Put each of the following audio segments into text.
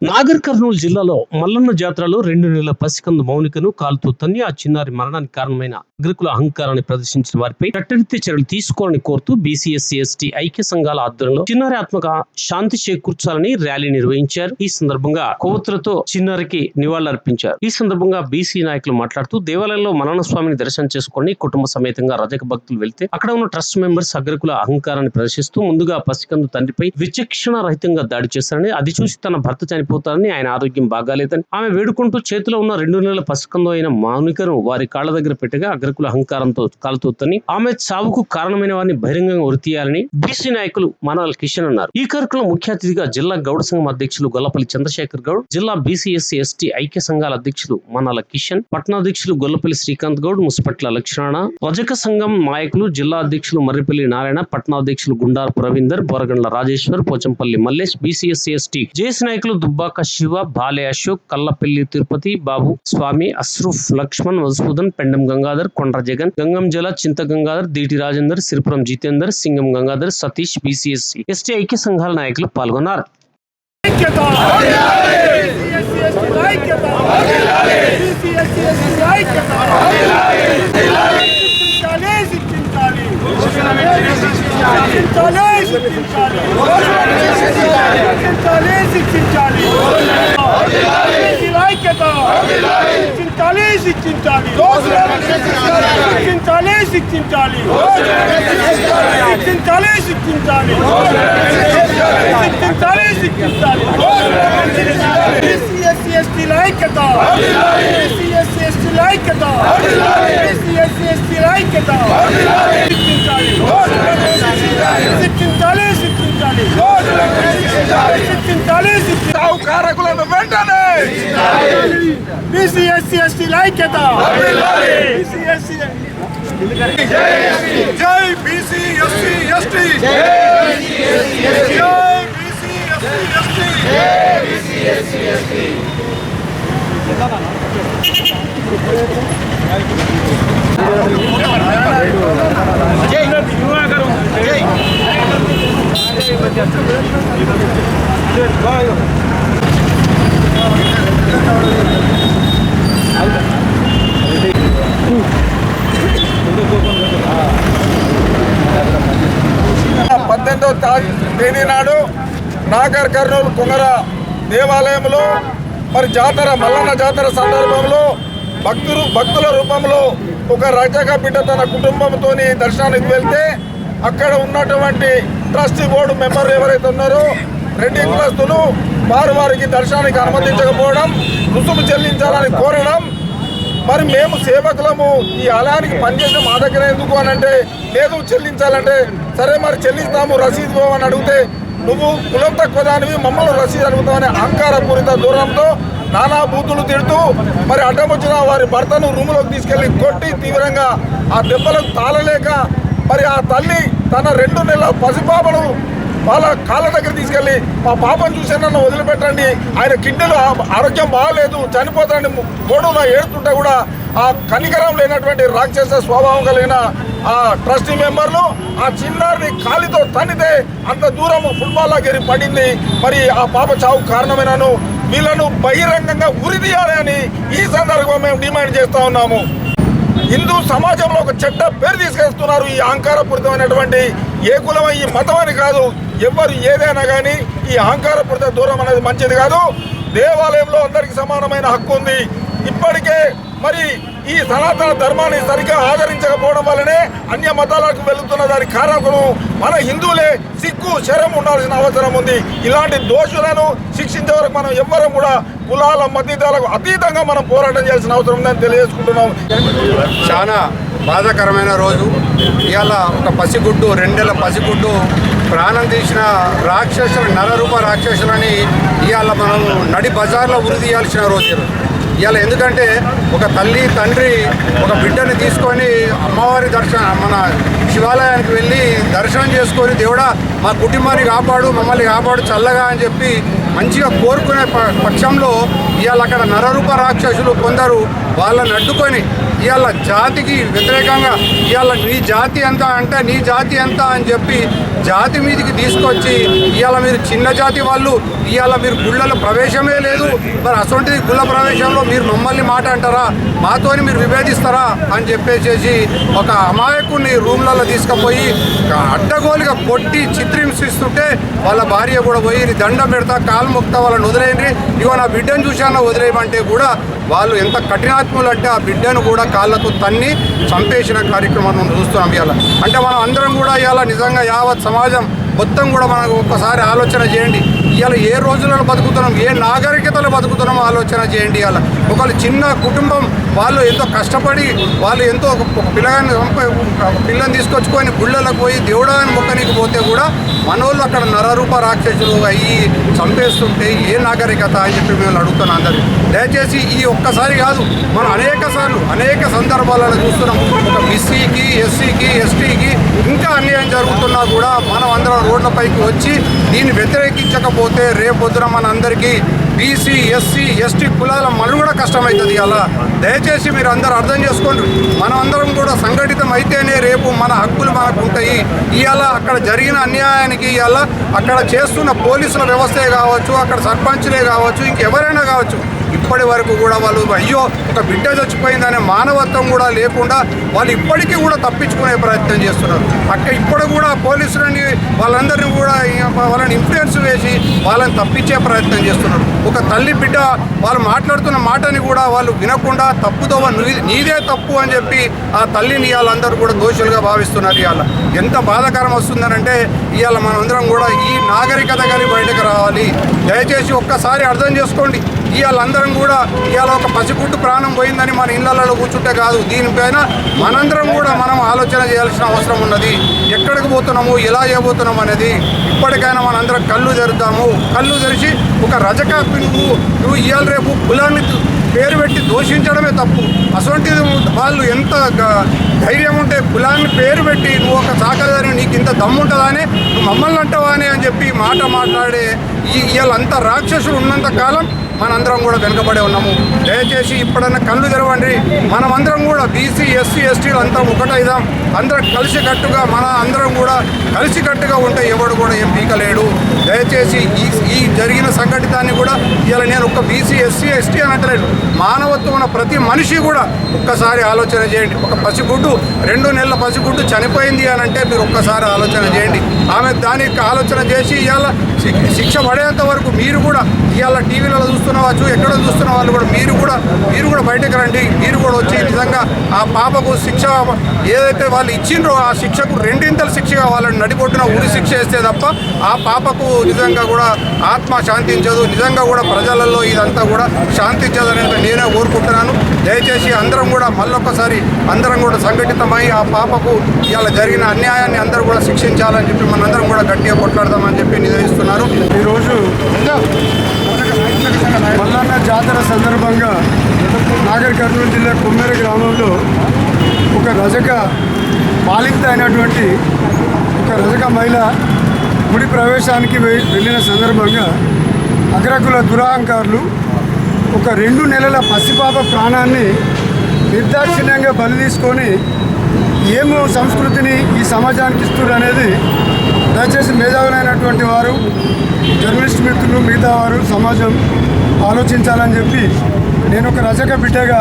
నాగర్ కర్నూలు జిల్లాలో మల్లన్న జాతరలో 2 నెలల పసికందు మౌనికను కాలుతో తన్ని ఆ చిన్నారి మరణానికి కారణమైన అగ్రకుల అహంకారాన్ని ప్రదర్శించిన వారిపై చట్టరీత్యా చర్యలు తీసుకోవాలని కోరుతూ బీసీ ఎస్సీ ఎస్టీ ఐక్య సంఘాల ఆధ్వర్యంలో చిన్నారి ఆత్మక శాంతి చేకూర్చాలని ర్యాలీ నిర్వహించారు. ఈ సందర్భంగా కొవ్వొత్తులతో చిన్నారికి నివాళులర్పించారు. ఈ సందర్భంగా బీసీ నాయకులు మాట్లాడుతూ దేవాలయంలో మల్లన్న స్వామిని దర్శనం చేసుకుని కుటుంబ సమేతంగా రజక భక్తులు వెళ్తే అక్కడ ఉన్న ట్రస్ట్ మెంబర్స్ అగ్రకుల అహంకారాన్ని ప్రదర్శిస్తూ ముందుగా పసికందు తండ్రిపై విచక్షణ రహితంగా దాడి చేశారని, అది చూసి తన భర్త చనిపోతారని, ఆయన ఆరోగ్యం బాగాలేదని ఆమె వేడుకుంటూ చేతిలో ఉన్న 2 నెలల పసికందు అయిన మౌనికను వారి కాళ్ల దగ్గర పెట్టగా అగ్రకుల అహంకారంతో కాలుతూతని ఆమె చావుకు కారణమైన వారిని బహిరంగంగా ఉరితీయాలని బీసీ నాయకులు మానవల్ కిషన్ అన్నారు. ఈ కార్యక్రమం ముఖ్య అతిథిగా జిల్లా గౌడ సంఘం అధ్యక్షులు గొల్లపల్లి చంద్రశేఖర్ గౌడ్, జిల్లా బీసీ ఎస్సీ ఎస్టీ ఐక్య సంఘాల అధ్యక్షులు మానవల్ కిషన్, పట్టణాధ్యక్షులు గొల్లపల్లి శ్రీకాంత్ గౌడ్, ముసుపట్ల లక్ష్మణ, రజక సంఘం నాయకులు జిల్లా అధ్యక్షులు మర్రిపల్లి నారాయణ, పట్టణాధ్యక్షులు Gundarapu Ravinder, Boragandla Rajeshwar, Pochampalli Mallesh, BC SC ST JC నాయకులు దుబ్బాక శివ, బాలే అశోక్, కల్లపల్లి తిరుపతి, బాబు స్వామి, అస్రూఫ్ Laxman, Madhusudan, Pendem Gangadhar, Kondra Jagan, Gangam Jala, Chinta Gangadhar, Deeti Rajender, Siripuram Jitender, Singam Gangadhar, Satish, BC SC ST ఐక్య సంఘాల నాయకులు పాల్గొన్నారు. కారకులను వెంటనే బీసీ ఎస్సీ ఎస్టీ ఐక్యత, జై బీసీ ఎస్సీ ఎస్టీ, జై బీసీ ఎస్సీ ఎస్టీ. తేదీ నాడు నాగర్ కర్నూలు కుంగర దేవాలయంలో మరి జాతర మల్లన్న జాతర సందర్భంలో భక్తుల రూపంలో ఒక రజక బిడ్డ తన కుటుంబంతో దర్శనానికి వెళ్తే అక్కడ ఉన్నటువంటి ట్రస్టీ బోర్డు మెంబర్లు ఎవరైతే ఉన్నారో రెడ్డి కులస్తులు వారికి దర్శనానికి అనుమతించకపోవడం, రుసుము చెల్లించాలని కోరడం, మరి మేము సేవకులము ఈ ఆలయానికి పనిచేసిన మా దగ్గర ఎందుకు అని అంటే లేదు చెల్లించాలంటే సరే మరి చెల్లిస్తాము రసీదు అని అడిగితే నువ్వు కులం తక్కువ దానివి మమ్మల్ని రసీదు అడుగుతామనే అహంకారపూరిత దూరంతో నానా బూతులు తిడుతూ మరి అడ్డం వచ్చిన వారి భర్తను రూములోకి తీసుకెళ్లి కొట్టి తీవ్రంగా ఆ దెబ్బలకు తాళలేక మరి ఆ తల్లి తన 2 నెలల పసిపాపను వాళ్ళ కాళ్ళ దగ్గర తీసుకెళ్ళి మా పాపను చూసే నన్ను వదిలిపెట్టండి, ఆయన కిడ్నీలు ఆరోగ్యం బాగాలేదు చనిపోతాడని గోడున ఏడుతుంటే కూడా ఆ కనికరం లేనటువంటి రాక్షస స్వభావం కలిగిన ఆ ట్రస్టీ మెంబర్లు ఆ చిన్నారిని కాలితో తన్నితే అంత దూరం ఫుట్బాల్ లాగేరి పడింది. మరి ఆ పాప చావు కారణమైనను వీళ్ళను బహిరంగంగా ఉరిదీయాలి అని ఈ సందర్భంగా మేము డిమాండ్ చేస్తూ ఉన్నాము. హిందూ సమాజంలో ఒక చెడ్డ పేరు తీసుకొస్తున్నారు. ఈ అహంకారపూరితమైనటువంటి ఏ కులం ఈ మతం అని కాదు, ఎవరు ఏదైనా కానీ ఈ అహంకారపూరిత దూరం అనేది మంచిది కాదు. దేవాలయంలో అందరికీ సమానమైన హక్కు ఉంది. ఇప్పటికే మరి ఈ సనాతన ధర్మాన్ని సరిగ్గా ఆదరించకపోవడం వల్లనే అన్య మతాలకు వెళుతున్న దానికి కారణం మన హిందువులే. సిగ్గు శరం ఉండాల్సిన అవసరం ఉంది. ఇలాంటి దోషులను శిక్షించే వరకు మనం ఎవ్వరం కూడా కులాల మతీతాలకు అతీతంగా మనం పోరాటం చేయాల్సిన అవసరం ఉందని తెలియజేసుకుంటున్నాం. చాలా బాధాకరమైన రోజు. ఇవాళ ఒక పసిగుడ్డు 2 నెలల పసిగుడ్డు ప్రాణం తీసిన రాక్షసులు, నరరూప రాక్షసులని ఇవాళ మనం నడి బజార్లో ఉరి తీయాల్సిన రోజు ఇవాళ. ఎందుకంటే ఒక తల్లి తండ్రి ఒక బిడ్డని తీసుకొని అమ్మవారి మన శివాలయానికి వెళ్ళి దర్శనం చేసుకొని దేవుడా మా కుటుంబాన్ని కాపాడు, మమ్మల్ని కాపాడు చల్లగా అని చెప్పి మంచిగా కోరుకునే పక్షంలో ఇవాళ అక్కడ నరరూప రాక్షసులు కొందరు వాళ్ళని అడ్డుకొని ఇవాళ జాతికి వ్యతిరేకంగా ఇవాళ నీ జాతి ఎంత అంటే నీ జాతి ఎంత అని చెప్పి జాతి మీదకి తీసుకొచ్చి ఇవాళ మీరు చిన్న జాతి వాళ్ళు ఇవాళ మీరు గుళ్ళలో ప్రవేశమే లేదు, మరి అసొంటిది గుళ్ళ ప్రవేశంలో మీరు మమ్మల్ని మాట అంటారా, మాతోని మీరు విభేదిస్తారా అని చెప్పేసి ఒక అమాయకుని రూమ్లలో తీసుకుపోయి అడ్డగోలుగా కొట్టి చిత్రించిస్తుంటే వాళ్ళ భార్య కూడా పోయి దండం పెడతా కాలు మొక్తా వాళ్ళని వదిలేయండి, ఇగో నా బిడ్డను చూశాను వదిలేయమంటే కూడా వాళ్ళు ఎంత కఠినాత్ములు అంటే ఆ బిడ్డను కూడా కాళ్ళతో తన్ని చంపేసిన కార్యక్రమం మనం చూస్తున్నాం ఇవాళ. అంటే మనం అందరం కూడా ఇవాళ నిజంగా యావత్ సమాజం మొత్తం కూడా మనకు ఒక్కసారి ఆలోచన చేయండి. ఇవాళ ఏ రోజులలో బతుకుతున్నాం, ఏ నాగరికతలో బతుకుతున్నామో ఆలోచన చేయండి. ఇవాళ ఒకళ్ళు చిన్న కుటుంబం వాళ్ళు ఎంతో కష్టపడి వాళ్ళు ఎంతో ఒక పిల్లని తీసుకొచ్చుకొని గుళ్ళలకు పోయి దేవుడాన్ని మొక్కనికి పోతే కూడా మనోళ్ళు అక్కడ నరరూప రాక్షసులు అయ్యి చంపేస్తుంటే ఏ నాగరికత అని చెప్పి మేము అడుగుతున్నాం అందరికీ. దయచేసి ఈ ఒక్కసారి కాదు, మనం అనేక సందర్భాలలో చూస్తున్నాం. ఒక బీసీకి, ఎస్సీకి, ఎస్టీకి ఇంకా అన్యాయం జరుగుతున్నా కూడా మనం అందరం రోడ్లపైకి వచ్చి దీన్ని వ్యతిరేకించకపోతే రేపొద్దున మన అందరికీ బీసీ, ఎస్సీ, ఎస్టీ కులాల మనుగడ కష్టమవుతుంది. అలా దయచేసి మీరు అందరూ అర్థం చేసుకోండి. మనం అందరం కూడా సంఘటితం అయితేనే రేపు మన హక్కులు మనకు ఉంటాయి. ఇవాళ అక్కడ జరిగిన అన్యాయానికి ఇవాళ అక్కడ చేస్తున్న పోలీసుల వ్యవస్థే కావచ్చు, అక్కడ సర్పంచ్లే కావచ్చు, ఇంకెవరైనా కావచ్చు, ఇప్పటి వరకు కూడా వాళ్ళు అయ్యో ఒక బిడ్డ చచ్చిపోయిందనే మానవత్వం కూడా లేకుండా వాళ్ళు ఇప్పటికీ కూడా తప్పించుకునే ప్రయత్నం చేస్తున్నారు. అక్కడ ఇప్పుడు కూడా పోలీసులని వాళ్ళందరినీ కూడా వాళ్ళని ఇన్ఫ్లుయెన్స్ వేసి వాళ్ళని తప్పించే ప్రయత్నం చేస్తున్నారు. ఒక తల్లి బిడ్డ వాళ్ళు మాట్లాడుతున్న మాటని కూడా వాళ్ళు వినకుండా తప్పుదోవ నీదే తప్పు అని చెప్పి ఆ తల్లిని వాళ్ళందరూ కూడా దోషులుగా భావిస్తున్నారు. ఇవాళ ఎంత బాధాకరం వస్తుందనంటే ఇవాళ మనందరం కూడా ఈ నాగరికత కానీ బయటకు రావాలి. దయచేసి ఒక్కసారి అర్థం చేసుకోండి. ఇవాళ అందరం కూడా ఇవాళ ఒక పసిగుడ్డు ప్రాణం పోయిందని మన ఇళ్లలో కూర్చుంటే కాదు, దీనిపైన మనందరం కూడా మనం ఆలోచన చేయాల్సిన అవసరం ఉన్నది. ఎక్కడికి పోతున్నాము, ఎలా చేయబోతున్నాము అనేది ఇప్పటికైనా మనందరం కళ్ళు తెరుద్దాము. కళ్ళు తెరిచి ఒక రజక నువ్వు ఇవాళ రేపు కులాన్ని పేరు పెట్టి దూషించడమే తప్పు. అసొంటిది వాళ్ళు ఎంత ధైర్యం ఉంటే కులాన్ని పేరు పెట్టి నువ్వు ఒక సాకదాని నీకు ఇంత దమ్ముంటుందని నువ్వు మమ్మల్ని అంటావా అని చెప్పి మాట్లాడే వీళ్ళంతా రాక్షసులు ఉన్నంత కాలం మనందరం కూడా వెనుకబడే ఉన్నాము. దయచేసి ఇప్పుడన్నా కళ్ళు తెరవండి. మనమందరం కూడా బీసీ, ఎస్సీ, ఎస్టీలు అంతా ఒకటైదాం. అందరం కలిసికట్టుగా మన అందరం కూడా కలిసికట్టుగా ఉంటే ఎవడు కూడా ఏం పీకలేడు. దయచేసి ఈ జరిగిన సంఘటితాన్ని కూడా ఇవాళ నేను ఒక బీసీ, ఎస్సీ, ఎస్టీ అని అంటలేడు, మానవత్వం ఉన్న ప్రతి మనిషి కూడా ఒక్కసారి ఆలోచన చేయండి. ఒక పసిగుడ్డు 2 నెలల పసిగుడ్డు చనిపోయింది అని అంటే మీరు ఒక్కసారి ఆలోచన చేయండి. ఆమె దానికి ఆలోచన చేసి ఇవాళ శిక్ష పడేంత వరకు మీరు కూడా ఇవాళ టీవీలలో చూస్తున్నవచ్చు, ఎక్కడ చూస్తున్న వాళ్ళు కూడా మీరు కూడా బయటకు రండి. మీరు కూడా వచ్చి నిజంగా ఆ పాపకు శిక్ష ఏదైతే వాళ్ళు ఇచ్చిండ్రో ఆ శిక్షకు 2 శిక్ష కావాలని నడిపొట్టున ఉరి శిక్ష వేస్తే తప్ప ఆ పాపకు నిజంగా కూడా ఆత్మ శాంతించదు. నిజంగా కూడా ప్రజలలో ఇదంతా కూడా శాంతించదని నేనే కోరుకుంటున్నాను. దయచేసి అందరం కూడా మళ్ళొక్కసారి అందరం కూడా సంఘటితమై ఆ పాపకు ఇవాళ జరిగిన అన్యాయాన్ని అందరూ కూడా శిక్షించాలని చెప్పి మనందరం కూడా గట్టిగా కొట్లాడదామని చెప్పి నిర్వహిస్తున్నారు. ఈరోజు మల్లన్న జాతర సందర్భంగా నాగర్ కర్నూలు జిల్లా కొమ్మేరు గ్రామంలో ఒక రజక బాలింత అయినటువంటి ఒక రజక మహిళ గుడి ప్రవేశానికి వెళ్ళిన సందర్భంగా అగ్రకుల దురహంకారులు ఒక 2 నెలల పసిపాప ప్రాణాన్ని నిర్దాక్షిణ్యంగా బలి తీసుకొని ఏమో సంస్కృతిని ఈ సమాజానికి ఇస్తున్నారు అనేది దయచేసి మేధావులైనటువంటి వారు, జర్నలిస్ట్ మిత్రులు, మిగతా వారు సమాజం ఆలోచించాలని చెప్పి నేను ఒక రజక బిడ్డగా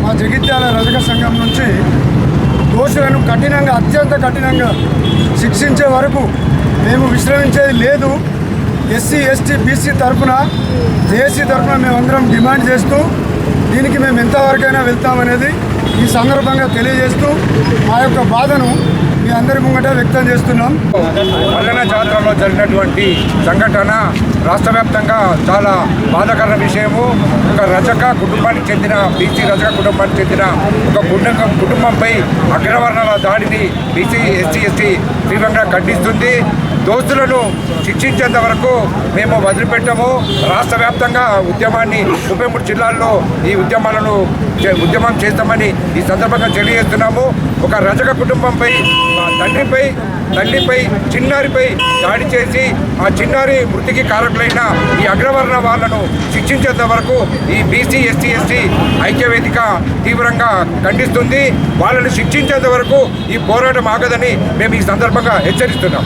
మా జగిత్యాల రజక సంఘం నుంచి దోషులను కఠినంగా, అత్యంత కఠినంగా శిక్షించే వరకు మేము విశ్రమించేది లేదు. ఎస్సీ, ఎస్టీ, బీసీ తరఫున, జేఏసీ తరఫున మేమందరం డిమాండ్ చేస్తూ దీనికి మేము ఎంతవరకైనా వెళ్తామనేది ఈ సందర్భంగా తెలియజేస్తూ మా యొక్క బాధను మీ అందరి ముంగట వ్యక్తం చేస్తున్నాం. మల్లన్న జాతరలో జరిగినటువంటి సంఘటన రాష్ట్ర వ్యాప్తంగా చాలా బాధాకర విషయము. ఒక రజక కుటుంబానికి చెందిన బీసీ రజక కుటుంబానికి చెందిన ఒక కుటుంబంపై అగ్రవర్ణాల దాడిని బీసీ, ఎస్సీ, ఎస్టీ తీవ్రంగా ఖండిస్తుంది. దోస్తులను శిక్షించేంత వరకు మేము వదిలిపెట్టాము. రాష్ట్ర వ్యాప్తంగా ఉద్యమాన్ని 33 జిల్లాల్లో ఈ ఉద్యమం చేస్తామని ఈ సందర్భంగా తెలియజేస్తున్నాము. ఒక రజక కుటుంబంపై తల్లిపై చిన్నారిపై దాడి చేసి ఆ చిన్నారి మృతికి కారకులైన ఈ అగ్రవర్ణ వాళ్ళను శిక్షించేంత వరకు ఈ బీసీ, ఎస్సీ, ఎస్టీ ఐక్యవేదిక తీవ్రంగా ఖండిస్తుంది. వాళ్ళను శిక్షించేంత వరకు ఈ పోరాటం ఆగదని మేము ఈ సందర్భంగా హెచ్చరిస్తున్నాం.